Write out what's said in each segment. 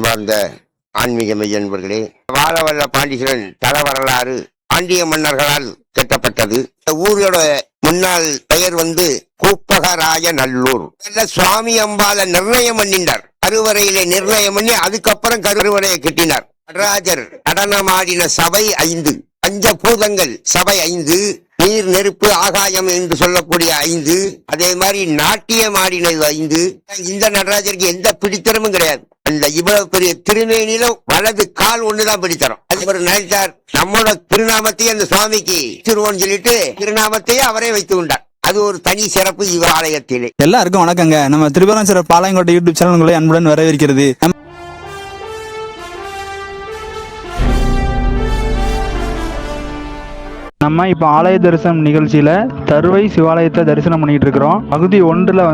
வாழ்ந்த ஆன்மீக மெய்யன்பர்களே, வாழவல்ல பாண்டீஸ்வரன் தல வரலாறு பாண்டிய மன்னர்களால் கட்டப்பட்டது. ஊரோட முன்னாள் பெயர் கூப்பகராய நல்லூர். சுவாமி அம்பால நிர்ணயம் பண்ணினார். கருவறையில நிர்ணயம் பண்ணி அதுக்கப்புறம் கருவறையை கட்டினார். நடராஜர் நடனமாடின சபை 5, பஞ்சபூதங்கள் சபை 5, நீர் நெருப்பு ஆகாயம் என்று சொல்லக்கூடிய 5, அதே மாதிரி நாட்டியம் ஆடினது 5. இந்த நடராஜருக்கு எந்த பிடித்தரமும் கிடையாது. அந்த இவ்வளவு பெரிய திருமேனிலும் வலது கால் ஒண்ணுதான் பிடித்தரும். அது ஒரு நினைச்சார், நம்மளோட திருநாமத்தையே அந்த சுவாமிக்கு திருவோன்னு சொல்லிட்டு திருநாமத்தையே அவரே வைத்து கொண்டார். அது ஒரு தனி சிறப்பு இவர் ஆலயத்திலே. எல்லாருக்கும் வணக்கங்க. நம்ம திருப்பரம் சிறப்பு பாளையங்கோட்டை யூடியூப் சேனல் உங்களை அன்புடன் வரவேற்கிறது. நம்ம இப்போ ஆலய தரிசனம் நிகழ்ச்சியில தருவை சிவாலயத்தை தரிசனம் பண்ணிட்டு இருக்கிறோம். பகுதி 1ல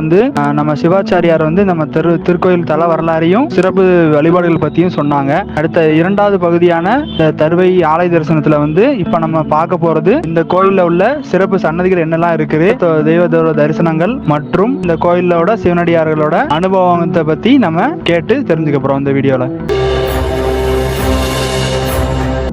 நம்ம சிவாச்சாரியார் நம்ம திருக்கோயில் தல வரலாறையும் சிறப்பு வழிபாடுகள் பத்தியும் சொன்னாங்க. அடுத்த 2வது பகுதியான தருவை ஆலய தரிசனத்துல இப்ப நம்ம பார்க்க போறது இந்த கோயில்ல உள்ள சிறப்பு சன்னதிகள் என்னெல்லாம் இருக்குது, தெய்வத்தோட தரிசனங்கள் மற்றும் இந்த கோயிலோட சிவனடியார்களோட அனுபவத்தை பத்தி நம்ம கேட்டு தெரிஞ்சுக்க போறோம் இந்த வீடியோல.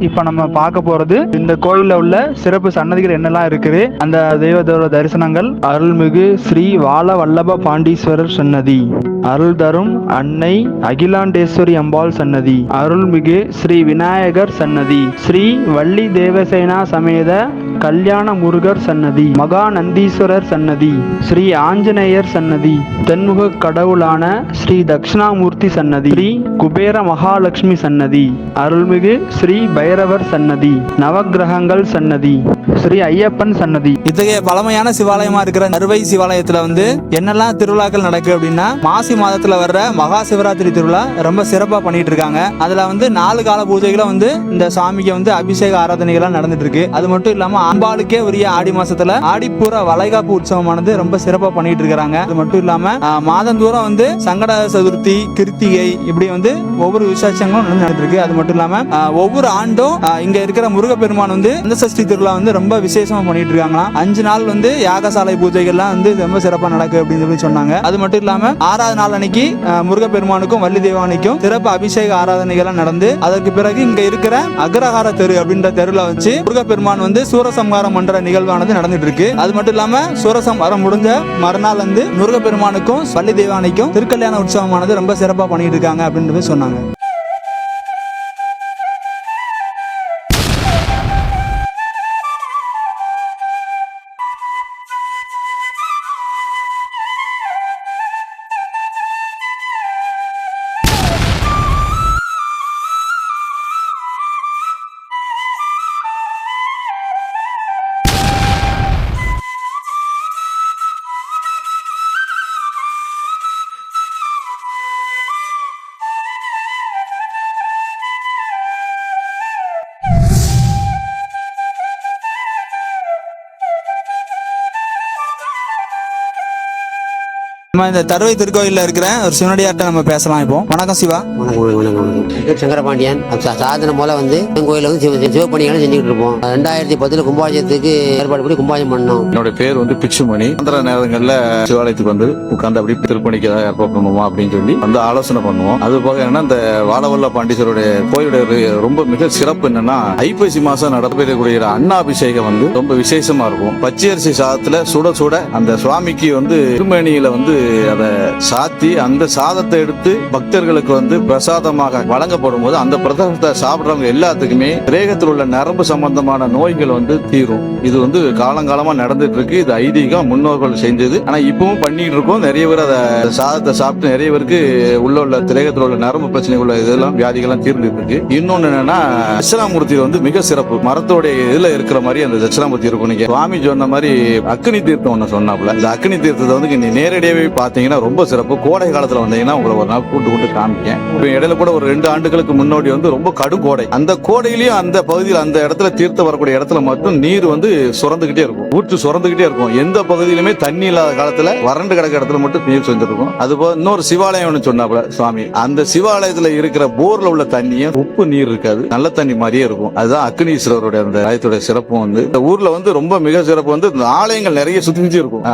இப்ப நம்ம பார்க்க போறது இந்த கோயில்ல உள்ள சிறப்பு சன்னதிகள் என்னெல்லாம் இருக்குது, அந்த தெய்வத்தோட தரிசனங்கள். அருள்மிகு ஸ்ரீ வாழ வல்லப பாண்டீஸ்வரர் சன்னதி, அருள் தரும் அன்னை அகிலாண்டேஸ்வரி அம்பாள் சன்னதி, அருள்மிகு ஸ்ரீ விநாயகர் சன்னதி, ஸ்ரீ வள்ளி தேவசேனா சமேத கல்யாண முருகர் சன்னதி, மகா நந்தீஸ்வரர் சன்னதி, ஸ்ரீ ஆஞ்சநேயர் சன்னதி, தென்முக கடவுளான ஸ்ரீ தட்சிணாமூர்த்தி சன்னதி, ஸ்ரீ குபேர மகாலட்சுமி சன்னதி, அருள்மிகு ஸ்ரீ பைரவர் சன்னதி, நவகிரகங்கள் சன்னதி, ஸ்ரீ ஐயப்பன் சன்னதி. இத்தகைய பழமையான சிவாலயமா இருக்கிற தருவை சிவாலயத்துல என்னெல்லாம் திருவிழாக்கள் நடக்கு அப்படின்னா, மாசி மாதத்துல வர்ற மகா சிவராத்திரி திருவிழா ரொம்ப சிறப்பா பண்ணிட்டு இருக்காங்க. அதுல 4 கால பூஜைகளும் இந்த சாமிக்கு அபிஷேக ஆராதனைகள் நடந்துட்டு இருக்கு. அது மட்டும் இல்லாம அம்பாளுக்கே உரிய ஆடி மாசத்துல ஆடிப்பூர வளைகாப்பு உற்சவமானது ரொம்ப சிறப்பா பண்ணிட்டு இருக்காங்க. அது மட்டும் இல்லாம மாதந்தோறும் சங்கட சதுர்த்தி, கிருத்திகை இப்படி ஒவ்வொரு விசேஷங்களும் நடந்துட்டு இருக்கு. அது மட்டும் இல்லாம ஒவ்வொரு ஆண்டும் இங்க இருக்கிற முருகப்பெருமான் அந்த சஷ்டி திருவிழா ரொம்ப விசேஷமா பண்ணிட்டு இருக்காங்களா. 5 நாள் யாகசாலை பூஜைகள்லாம் ரொம்ப சிறப்பா நடக்கு அப்படின்னு சொல்லி சொன்னாங்க. அது மட்டும் இல்லாம 6வது நாள் அன்னைக்கு முருகப்பெருமானுக்கும் வள்ளி தேவானைக்கும் சிறப்பு அபிஷேக ஆராதனைகள் நடந்து, அதற்கு பிறகு இங்க இருக்கிற அக்ரஹார தெரு அப்படின்ற தெருல வச்சு முருகப்பெருமான் சூரசம்ஹாரம் பண்ற நிகழ்வானது நடந்துட்டு இருக்கு. அது மட்டும் இல்லாம சூரசம்ஹாரம் முடிஞ்ச மறுநாள் முருகப்பெருமானுக்கும் வள்ளி தேவானைக்கும் திருக்கல்யாண உற்சவமானது ரொம்ப சிறப்பா பண்ணிட்டு இருக்காங்க அப்படின்னு சொன்னாங்க. நம்ம இந்த தருவை திருக்கோயில்ல இருக்கிற ஒரு சிவனடியார்ட்ட நம்ம பேசலாம். இப்போ வணக்கம் சிவா. வணக்கம். சங்கரபாண்டியன். சாதனை போல கோயில சிவப்பணிகளை செஞ்சுக்கிட்டு இருப்போம். 2010 கும்பாபிஷேகத்துக்கு ஏற்பாடு பண்ணி கும்பாபிஷேகம் பண்ணோம். என்னோட பேர் பிச்சுமணி. அந்த நேரங்கள்ல சிவாலயத்துக்கு உட்கார்ந்து அப்படி திருப்பணிக்கு ஏதாவது ஏற்பாடு பண்ணுவோம் அப்படின்னு சொல்லி ஆலோசனை பண்ணுவோம். அது போக என்னன்னா, இந்த வாழவல்ல பாண்டீஸ்வரோட கோயிலுடைய ரொம்ப மிக சிறப்பு என்னன்னா, ஐப்பசி மாசம் நடைபெறக்கூடிய அன்னாபிஷேகம் ரொம்ப விசேஷமா இருக்கும். பச்சரிசி சாதத்துல சுட சுட அந்த சுவாமிக்கு திருமேனியில அதை சாத்தி அந்த சாதத்தை எடுத்து பக்தர்களுக்கு பிரசாதமாக வழங்கப்படும் போது அந்த பிரசாதத்தை சாப்பிடுறவங்க எல்லாத்துக்குமே தேகத்தில் உள்ள நரம்பு சம்பந்தமான நோய்கள் தீரும். இது காலங்காலமா நடந்துட்டு இருக்கு. இது ஐதீகம், முன்னோர்கள் செஞ்சது. ஆனா இப்பவும் பண்ணிட்டு இருக்கோம். நிறைய பேர் அதை சாதத்தை சாப்பிட்டு நிறைய பேருக்கு உள்ள தேகத்தில் உள்ள நரம்பு பிரச்சனைகள் இதெல்லாம் வியாதிகள்லாம் தீர்ந்துட்டு இருக்கு. இன்னொன்னு என்னன்னா, தட்சிணாமூர்த்தி மிக சிறப்பு. மரத்தோடைய இதுல இருக்கிற மாதிரி அந்த தட்சிணாமூர்த்தி இருக்கும். நீங்க சுவாமி சொன்ன மாதிரி அக்னி தீர்த்தம் ஒண்ணு சொன்னாப்புல, இந்த அக்னி தீர்த்தத்தை நீ நேரடியாவே பாத்தீங்கன்னா ரொம்ப சிறப்பு. கோடை காலத்துல வந்தீங்கன்னா உங்களை ஒரு நாள் கூட்டு காமிக்கேன். இடையில கூட ஒரு 2 ஆண்டுகளுக்கு முன்னாடி ரொம்ப கடும் கோடை. அந்த கோடையிலயும் அந்த பகுதியில் அந்த இடத்துல தீர்த்த வரக்கூடிய இடத்துல மட்டும் நீர் சுரந்துகிட்டே இருக்கும், ஊற்று சுரந்துகிட்டே இருக்கும். எந்த பகுதியிலுமே தண்ணி இல்லாத காலத்துல வறண்டு கிடக்கிற இடத்துல மட்டும் நீர் சுரந்திருக்கும். அதுபோல இன்னொரு சிவாலயம் சொன்னாப்புல சுவாமி, அந்த சிவாலயத்துல இருக்கிற போர்ல உள்ள தண்ணியும் உப்பு நீர் இருக்காது, நல்ல தண்ணி மாதிரியே இருக்கும். அதுதான் அக்னீஸ்வரருடைய அந்த ஆலயத்துடைய சிறப்பும் இந்த ஊர்ல ரொம்ப மிக சிறப்பு. ஆலயங்கள் நிறைய சுத்தி இருக்கும்.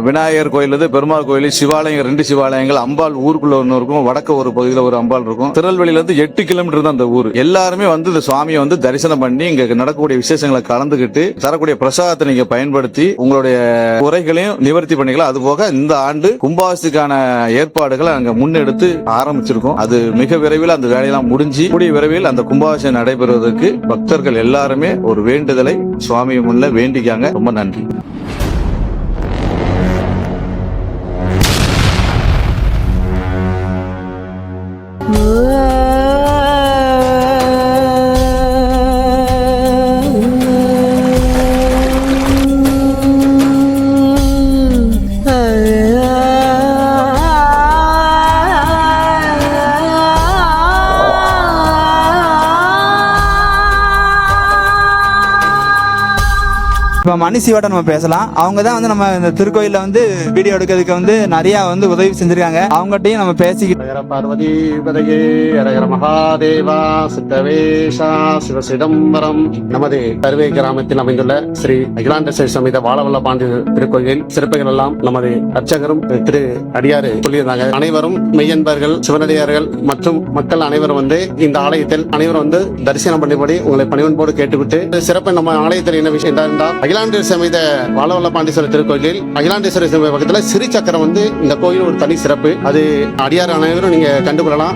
விநாயகர் கோயில், பெருமாள் கோயில், திருநெல்வேலி சிவாலயம் 2 சிவாலயங்கள், அம்பாள் ஊருக்குள்ள ஒன்று இருக்கும், வடக்கு ஒரு பகுதியில் ஒரு அம்பாள் இருக்கும். திருநெல்வேலியில இருந்து 8 கிலோமீட்டர் தான் அந்த ஊர். எல்லாருமே வந்து இந்த சுவாமியை வந்து தரிசனம் பண்ணி இங்க நடக்கக்கூடிய விசேஷங்களை கலந்துகிட்டு தரக்கூடிய பிரசாதத்தை நீங்க பயன்படுத்தி உங்களுடைய குறைகளையும் நிவர்த்தி பண்ணிக்கலாம். அதுபோக இந்த ஆண்டு கும்பாபிஷேகத்துக்கான ஏற்பாடுகளை அங்க முன்னெடுத்து ஆரம்பிச்சிருக்கோம். அது மிக விரைவில் அந்த வேலையெல்லாம் முடிஞ்சு கூடிய விரைவில் அந்த கும்பாபிஷேகம் நடைபெறுவதற்கு பக்தர்கள் எல்லாருமே ஒரு வேண்டுதலை சுவாமி முன்ன வேண்டிக்காங்க. ரொம்ப நன்றி. இப்போ மணி சிவாட்ட நம்ம பேசலாம். அவங்க தான் வந்து நம்ம இந்த திருக்கோயிலில் வந்து வீடியோ எடுக்கிறதுக்கு வந்து நிறையா வந்து உதவி செஞ்சுருக்காங்க. அவங்ககிட்டையும் நம்ம பேசிக்கிட்டு பார்வதி பதையே அரகர மகாதேவா சித்தவேஷா சிவ சிதம்பரம். நமது கருவை கிராமத்தில் அமைந்துள்ள ஸ்ரீ அகிலாண்டேஸ்வரி சமேத வாழவல்ல பாண்டி திருக்கோயில் சிறப்புகள் எல்லாம் நமது அர்ச்சகரும் திரு அடியாறு சொல்லியிருந்தாங்க. அனைவரும் மெய்யன்பர்கள், சிவனடியார்கள் மற்றும் மக்கள் அனைவரும் வந்து இந்த ஆலயத்தில் அனைவரும் வந்து தரிசனம் பண்ணிபடி உங்களை பணிவன்போடு கேட்டுவிட்டு சிறப்பு நம்ம ஆலயத்தில் என்ன விஷயம் என்றால் அகிலாண்டேஸ்வரி சமேத வாழவல்ல பாண்டீஸ்வரர் திருக்கோயிலில் அகிலாண்டேஸ்வரி சமேத பக்கத்தில் சிறி சக்கரம் வந்து இந்த கோயில் ஒரு தனி சிறப்பு. அது அடியார் அனைவரும் நீங்க கண்டுகொள்ளலாம்.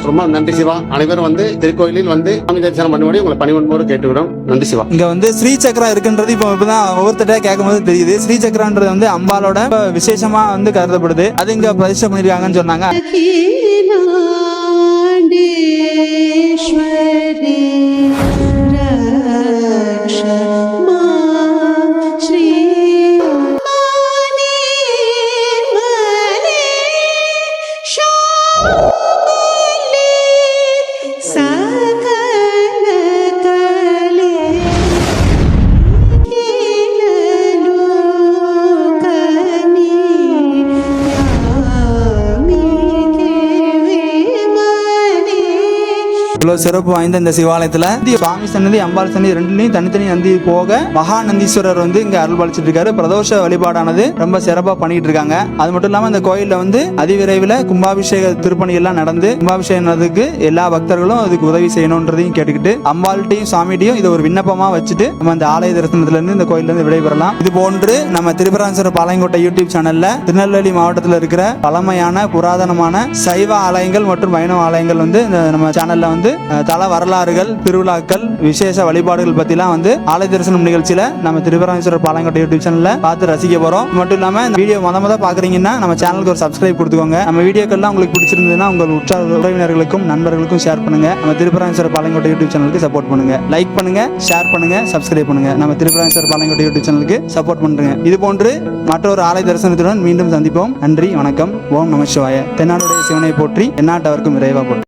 ரொம்ப நன்றி சிவா. அனைவரும் வந்து திருக்கோயிலில் வந்து சாமி தரிசனம் பண்ணும்படி உங்களை பணிவன்போடு கேட்டுக்கிறோம். நன்றி சிவா. இங்க வந்து ஸ்ரீ சக்கரம் இருக்குன்றது இப்பதான் ஒவ்வொருத்தட்ட கேட்கும் போது தெரியுது. ஸ்ரீ சக்கரன்றது வந்து அம்பாலோட விசேஷமா வந்து கருதப்படுது. அது இங்க பிரதிஷ்டை பண்ணிருக்காங்கன்னு சொன்னாங்க. இவ்வளவு சிறப்பு வாய்ந்த இந்த சிவாலயத்துல சுவாமி சன்னதி, அம்பாள் சன்னதி ரெண்டுலையும் தனித்தனி நந்தி போக மகா நந்தீஸ்வரர் வந்து இங்க அருள்பாலிச்சிட்டு இருக்காரு. பிரதோஷ வழிபாடானது ரொம்ப சிறப்பா பண்ணிட்டு இருக்காங்க. அது மட்டும் இல்லாம இந்த கோயில்ல வந்து அதிவிரைவில் கும்பாபிஷேக திருப்பணி எல்லாம் நடந்து கும்பாபிஷேகத்துக்கு எல்லா பக்தர்களும் அதுக்கு உதவி செய்யணும்ன்றதையும் கேட்டுக்கிட்டு அம்பாள்கிட்டையும் சாமிகிட்டையும் இதை ஒரு விண்ணப்பமா வச்சுட்டு நம்ம இந்த ஆலய தரிசனத்துல இருந்து இந்த கோயில இருந்து விடைபெறலாம். இது போன்று நம்ம திருப்பராஞ்சர் பாளையங்கோட்டை யூடியூப் சேனல்ல திருநெல்வேலி மாவட்டத்தில் இருக்கிற பழமையான புராதனமான சைவ ஆலயங்கள் மற்றும் வைணவ ஆலயங்கள் வந்து நம்ம சேனல்ல வந்து தல வரலாறுகள், திருவிழாக்கள், விசேஷ வழிபாடுகள் பத்திலாம் வந்து ஆலய தரிசனம் நிகழ்ச்சியில நம்ம திருப்பராஞ்சர் பாளையங்கோட்டை யூடியூப் சேனல்ல பார்த்து ரசிக்க போறோம். மட்டும் இல்லாம இந்த வீடியோ முத பாக்குறீங்கன்னா நம்ம சேனலுக்கு ஒரு சப்ஸ்கிரைப் கொடுத்துக்கோங்க. நம்ம வீடியோக்கள்லாம் உங்களுக்கு பிடிச்சிருந்ததுன்னா உங்கள் உற்சாக உறவினர்களுக்கும் நண்பர்களுக்கும் ஷேர் பண்ணுங்க. நம்ம திருப்பராஞ்சர் பாளையங்கோட்டை யூடியூப் சேனலுக்கு சப்போர்ட் பண்ணுங்க. லைக் பண்ணுங்க, ஷேர் பண்ணுங்க, சப்ஸ்கிரைப் பண்ணுங்க. நம்ம திருப்பராஞ்சர் பாளையங்கோட்டை யூடியூப் சேனலுக்கு சப்போர்ட் பண்ணுங்க. இது போன்று மற்றொரு ஆலய தரிசனத்துடன் மீண்டும் சந்திப்போம். நன்றி, வணக்கம். ஓம் நம சிவாய. தென்னாடுடைய சிவனை போற்றி, எந்நாட்டவர்க்கும் இறைவா போற்றி.